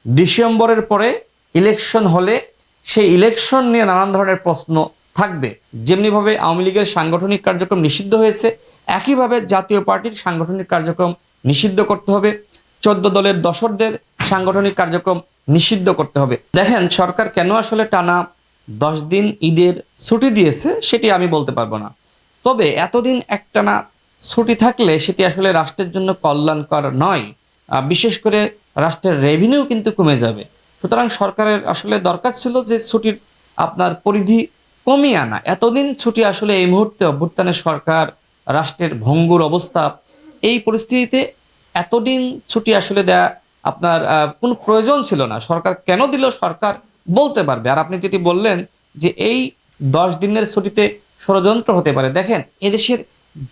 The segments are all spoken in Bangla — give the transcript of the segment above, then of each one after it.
ডিসেম্বরের পরে ইলেকশন হলে সেই ইলেকশন নিয়ে নানান ধরনের প্রশ্ন থাকবে। যেমনিভাবে আওয়ামী লীগের সাংগঠনিক কার্যক্রম নিষিদ্ধ হয়েছে, একইভাবে জাতীয় পার্টির সাংগঠনিক কার্যক্রম নিষিদ্ধ করতে হবে, 14 দলের দশরদের সাংগঠনিক কার্যক্রম নিষিদ্ধ করতে হবে। দেখেন, সরকার কেন আসলে টানা 10 দিন ঈদের ছুটি দিয়েছে সেটি আমি বলতে পারবো না, তবে এতদিন একটানা ছুটি থাকলে সেটি আসলে রাষ্ট্রের জন্য কল্যাণকর নয়। বিশেষ করে রাষ্ট্রের রেভিনিউ কিন্তু কমে যাবে। সুতরাং সরকারের আসলে দরকার ছিল যে ছুটির আপনার পরিধি কমিয়ে আনা। এতদিন ছুটি আসলে এই মুহূর্তে অভ্যুত্থানের সরকার, রাষ্ট্রের ভঙ্গুর অবস্থা, এই পরিস্থিতিতে এতদিন ছুটি আসলে দেয়া আপনার কোনো প্রয়োজন ছিল না। সরকার কেন দিল সরকার বলতে পারবে। আর আপনি যেটি বললেন যে এই 10 দিনের ছুটিতে ষড়যন্ত্র হতে পারে, দেখেন এদেশের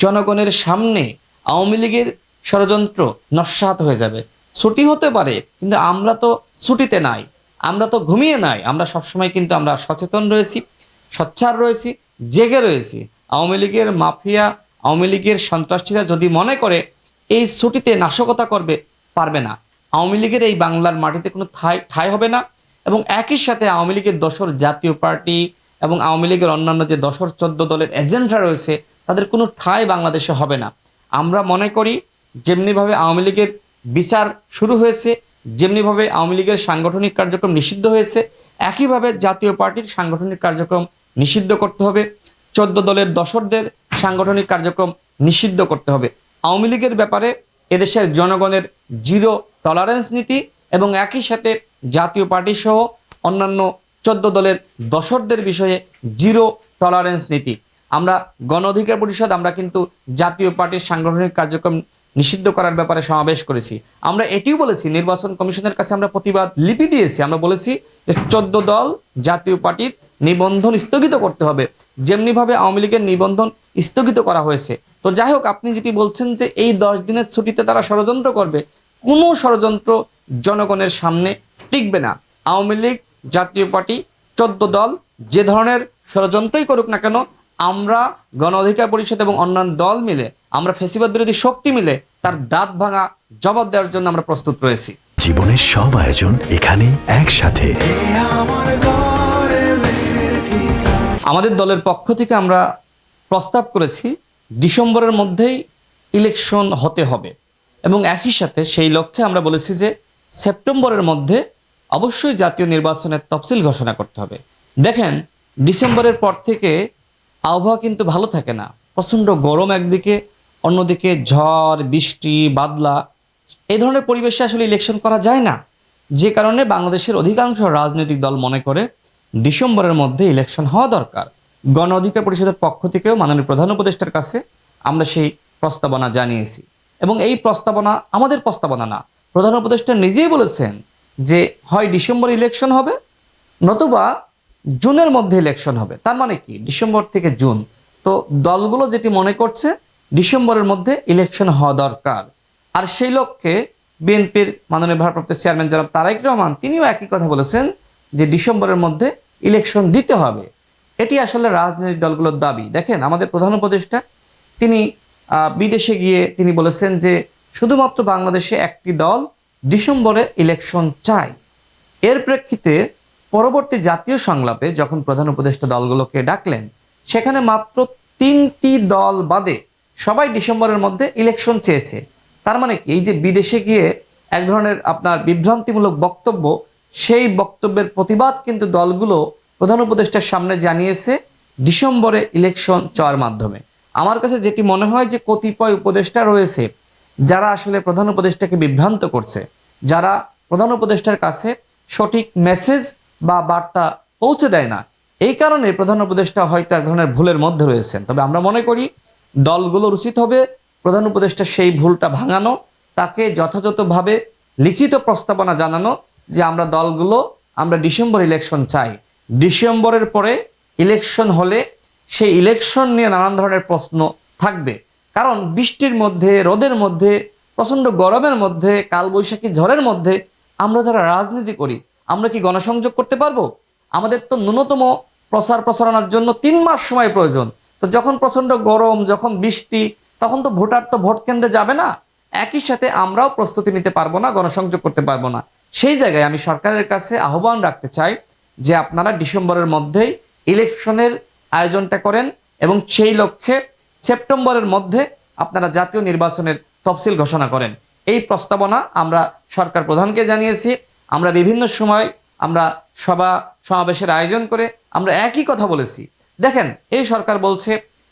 জনগণের সামনে আওয়ামী লীগের ষড়যন্ত্র নস্যাৎ হয়ে যাবে। ছুটি হতে পারে, কিন্তু আমরা তো ছুটিতে নাই, আমরা তো ঘুমিয়ে নাই, আমরা সবসময় কিন্তু আমরা সচেতন রয়েছি, সোচ্চার রয়েছি, জেগে রয়েছি। আওয়ামী লীগের মাফিয়া, আওয়ামী লীগের সন্ত্রাসীরা যদি মনে করে এই ছুটিতে নাশকতা করবে, পারবে না। আওয়ামী লীগের এই বাংলার মাটিতে কোনো ঠাঁই হবে না। এবং একই সাথে আওয়ামী লীগের দোসর জাতীয় পার্টি এবং আওয়ামী লীগের অন্যান্য যে দোসর 14 দলের এজেন্টরা রয়েছে, তাদের কোনো ঠাঁই বাংলাদেশে হবে না। আমরা মনে করি যেমনিভাবে আওয়ামী লীগের বিচার শুরু হয়েছে, যেমনিভাবে আওয়ামী লীগের সাংগঠনিক কার্যক্রম নিষিদ্ধ হয়েছে, একইভাবে জাতীয় পার্টির সাংগঠনিক কার্যক্রম নিষিদ্ধ করতে হবে, 14 দলের দোসরদের সাংগঠনিক কার্যক্রম নিষিদ্ধ করতে হবে। আওয়ামী লীগের ব্যাপারে এদেশের জনগণের জিরো টলারেন্স নীতি এবং একই সাথে জাতীয় পার্টি সহ অন্যান্য 14 দলের দোসরদের বিষয়ে জিরো টলারেন্স নীতি। আমরা গণ অধিকার পরিষদ আমরা কিন্তু জাতীয় পার্টির সাংগঠনিক কার্যক্রম নিষিদ্ধ করার ব্যাপারে সমাবেশ করেছি। আমরা এটিও বলেছি, নির্বাচন কমিশনের কাছে আমরা প্রতিবাদ লিপি দিয়েছি। আমরা বলেছি যে 14 দল জাতীয় পার্টির নিবন্ধন স্থগিত করতে হবে, যেমনিভাবে আওয়ামী লীগের নিবন্ধন স্থগিত করা হয়েছে। তো যাই হোক, আপনি যেটি বলছেন যে এই 10 দিনের ছুটিতে তারা ষড়যন্ত্র করবে, কোনো ষড়যন্ত্র জনগণের সামনে টিকবে না। আওয়ামী লীগ, জাতীয় পার্টি, 14 দল যে ধরনের ষড়যন্ত্রই করুক না কেন, আমরা গণ অধিকার পরিষদ এবং অন্যান্য দল মিলে, আমরা ফ্যাসিবাদ বিরোধী শক্তি মিলে তার দাঁত ভাঙা জবাব দেওয়ার জন্য আমরা প্রস্তুত রয়েছি। জীবনের সব আয়োজন এখানে একসাথে। আমাদের দলের পক্ষ থেকে আমরা প্রস্তাব করেছি ডিসেম্বরের মধ্যেই ইলেকশন হতে হবে, এবং একই সাথে সেই লক্ষ্যে আমরা বলেছি যে সেপ্টেম্বরের মধ্যে অবশ্যই জাতীয় নির্বাচনের তফসিল ঘোষণা করতে হবে। দেখেন, ডিসেম্বরের পর থেকে আবহাওয়া কিন্তু ভালো থাকে না, প্রচণ্ড গরম একদিকে, অন্যদিকে ঝড় বৃষ্টি বাদলা, এই ধরনের পরিবেশে আসলে ইলেকশন করা যায় না। যে কারণে বাংলাদেশের অধিকাংশ রাজনৈতিক দল মনে করে ডিসেম্বরের মধ্যে ইলেকশন হওয়া দরকার। গণ অধিকার পরিষদের পক্ষ থেকেও মাননীয় প্রধান উপদেষ্টার কাছে আমরা সেই প্রস্তাবনা জানিয়েছি, এবং এই প্রস্তাবনা আমাদের প্রস্তাবনা না, প্রধান উপদেষ্টা নিজেই বলেছেন যে হয় ডিসেম্বর ইলেকশন হবে, নতুবা জুনের মধ্যে ইলেকশন হবে। তার মানে কি, ডিসেম্বর থেকে জুন। তো দলগুলো যেটি মনে করছে ডিসেম্বরের মধ্যে ইলেকশন হওয়া দরকার। আর সেই লক্ষ্যে বিএনপির মাননীয় ভারপ্রাপ্ত চেয়ারম্যান জনাব তারেক রহমান তিনিও একই কথা বলেছেন যে ডিসেম্বরের মধ্যে ইলেকশন দিতে হবে। এটি আসলে রাজনৈতিক দলগুলোর দাবি। দেখেন, আমাদের প্রধান উপদেষ্টা তিনি বিদেশে গিয়ে তিনি বলেছেন যে শুধুমাত্র বাংলাদেশে একটি দল ডিসেম্বরে ইলেকশন চায়। এর প্রেক্ষিতে পরবর্তী জাতীয় সংলাপে যখন প্রধান উপদেষ্টা দলগুলোকে ডাকলেন, সেখানে মাত্র 3টি দল বাদে সবাই ডিসেম্বরের মধ্যে ইলেকশন চেয়েছে। তার মানে কি, এই যে বিদেশে গিয়ে এক ধরনের আপনার বিভ্রান্তিমূলক বক্তব্য, সেই বক্তব্যের প্রতিবাদ কিন্তু দলগুলো প্রধান উপদেষ্টার সামনে জানিয়েছে ডিসেম্বরে ইলেকশন চাওয়ার মাধ্যমে। আমার কাছে যেটি মনে হয় যে কতিপয় উপদেষ্টা রয়েছে যারা আসলে প্রধান উপদেষ্টাকে বিভ্রান্ত করছে, যারা প্রধান উপদেষ্টার কাছে সঠিক মেসেজ বা বার্তা পৌঁছে দেয় না। এই কারণে প্রধান উপদেষ্টা হয়তো এক ধরনের ভুলের মধ্যে রয়েছেন। তবে আমরা মনে করি দলগুলোর উচিত হবে প্রধান উপদেষ্টা সেই ভুলটা ভাঙানো, তাকে যথাযথভাবে লিখিত প্রস্তাবনা জানানো যে আমরা দলগুলো আমরা ডিসেম্বর ইলেকশন চাই। ডিসেম্বরের পরে ইলেকশন হলে সেই ইলেকশন নিয়ে নানান ধরনের প্রশ্ন থাকবে। কারণ বৃষ্টির মধ্যে, রোদের মধ্যে, প্রচণ্ড গরমের মধ্যে, কালবৈশাখী ঝড়ের মধ্যে আমরা যারা রাজনীতি করি, আমরা কি গণসংযোগ করতে পারবো? আমাদের তো ন্যূনতম প্রচারণার জন্য 3 মাস সময় প্রয়োজন। তো যখন প্রচণ্ড গরম, যখন বৃষ্টি, তখন তো ভোটার তো ভোট কেন্দ্রে যাবে না। একই সাথে আমরাও প্রস্তুতি নিতে পারবো না, গণসংযোগ করতে পারবো না। সেই জায়গায় আমি সরকারের কাছে আহ্বান রাখতে চাই যে আপনারা ডিসেম্বরের মধ্যেই ইলেকশনের আয়োজনটা করেন এবং সেই লক্ষ্যে সেপ্টেম্বরের মধ্যে আপনারা জাতীয় নির্বাচনের তফসিল ঘোষণা করেন। এই প্রস্তাবনা আমরা সরকার প্রধানকে জানিয়েছি। আমরা বিভিন্ন সময় আমরা সভা সমাবেশের আয়োজন করে আমরা একই কথা বলেছি। দেখেন, এই সরকার বলছে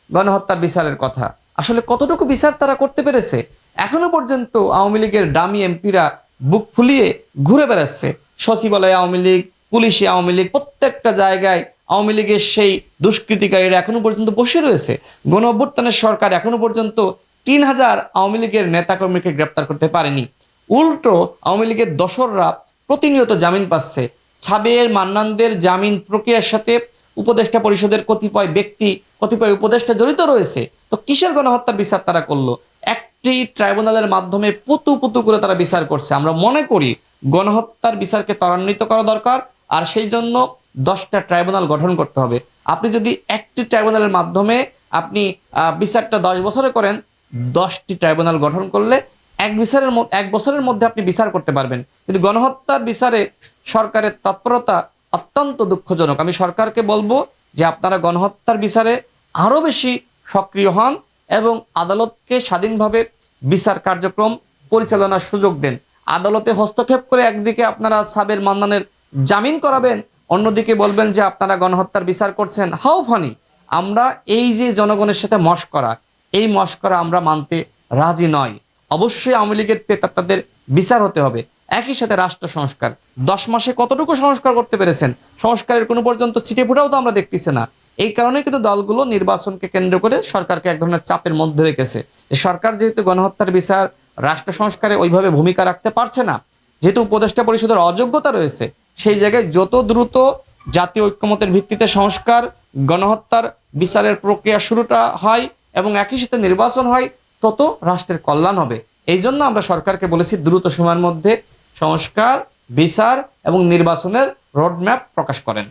গণহত্যার বিচারের কথা, আসলে কতটুকু বিচার তারা করতে পেরেছে? এখনো পর্যন্ত আওয়ামী লীগের ডামি এমপিরা বুক ফুলিয়ে ঘুরে বেড়াচ্ছে, সচিবালয়ে আওয়ামী লীগ, পুলিশে আওয়ামী লীগ, প্রত্যেকটা জায়গায় আওয়ামী লীগের সেই দুষ্কৃতিকারীরা এখনো পর্যন্ত বসে রয়েছে। গণ অভ্যুত্থানের সরকার এখনো পর্যন্ত 3000 আওয়ামী লীগের নেতাকর্মীকে গ্রেপ্তার করতে পারেনি। উল্টো আওয়ামী লীগের দোসররা প্রতিনিয়ত জামিন পাচ্ছে। সাবের মান্নানদের জামিন প্রক্রিয়ার সাথে উপদেষ্টা পরিষদের কতিপয় ব্যক্তি, কতিপয় উপদেষ্টা জড়িত রয়েছে। তো কিসের গণহত্যার বিচার তারা করলো? একটি ট্রাইব্যুনালের মাধ্যমে পুতু পুতু করে তারা বিচার করছে। আমরা মনে করি গণহত্যার বিচারকে ত্বরান্বিত করা দরকার, আর সেই জন্য 10টা ট্রাইব্যুনাল গঠন করতে হবে। আপনি যদি একটি ট্রাইব্যুনালের মাধ্যমে আপনি বিচারটা 10 বছরে করেন, 10টি ট্রাইব্যুনাল গঠন করলে এক বছরের মধ্যে আপনি বিচার করতে পারবেন। কিন্তু গণহত্যার বিচারে সরকারের তৎপরতা অত্যন্ত দুঃখজনক। আমি সরকারকে বলবো যে আপনারা গণহত্যার বিচারে আরো বেশি সক্রিয় হন এবং আদালতকে স্বাধীনভাবে বিচার কার্যক্রম পরিচালনার সুযোগ দেন। আদালতে হস্তক্ষেপ করে একদিকে আপনারা সাবের মান্নানের জামিন করাবেন, অন্যদিকে বলবেন যে আপনারা গণহত্যার বিচার করছেন। How funny! আমরা এই যে জনগণের সাথে মশকরা, এই মশকরা আমরা মানতে রাজি নয়। অবশ্যই আওয়ামী লীগের প্রেতাত্মাদের বিচার হতে হবে। একই সাথে রাষ্ট্র সংস্কার, 10 মাসে কতটুকু সংস্কার করতে পেরেছেন? সংস্কারের কোনো পর্যন্ত ছিটে ফোটাও তো আমরা দেখতেছি না। এই কারণে কিন্তু দলগুলো নির্বাচনকে কেন্দ্র করে সরকারকে এক ধরনের চাপের মধ্যে রেখেছে। সরকার যেহেতু গণহত্যার বিচার, রাষ্ট্র সংস্কারে ওইভাবে ভূমিকা রাখতে পারছে না, যেহেতু উপদেষ্টা পরিষদের অযোগ্যতা রয়েছে, সেই জায়গায় যত দ্রুত জাতীয় ঐক্যমতের ভিত্তিতে সংস্কার, গণহত্যার বিচারের প্রক্রিয়া শুরুটা হয় এবং একই সাথে নির্বাচন হয়, তত রাষ্ট্রের কল্যাণ হবে। এই জন্য আমরা সরকারকে বলেছি দ্রুত সময়ের মধ্যে সংস্কার, বিচার এবং নির্বাচনের রোডম্যাপ প্রকাশ করেন।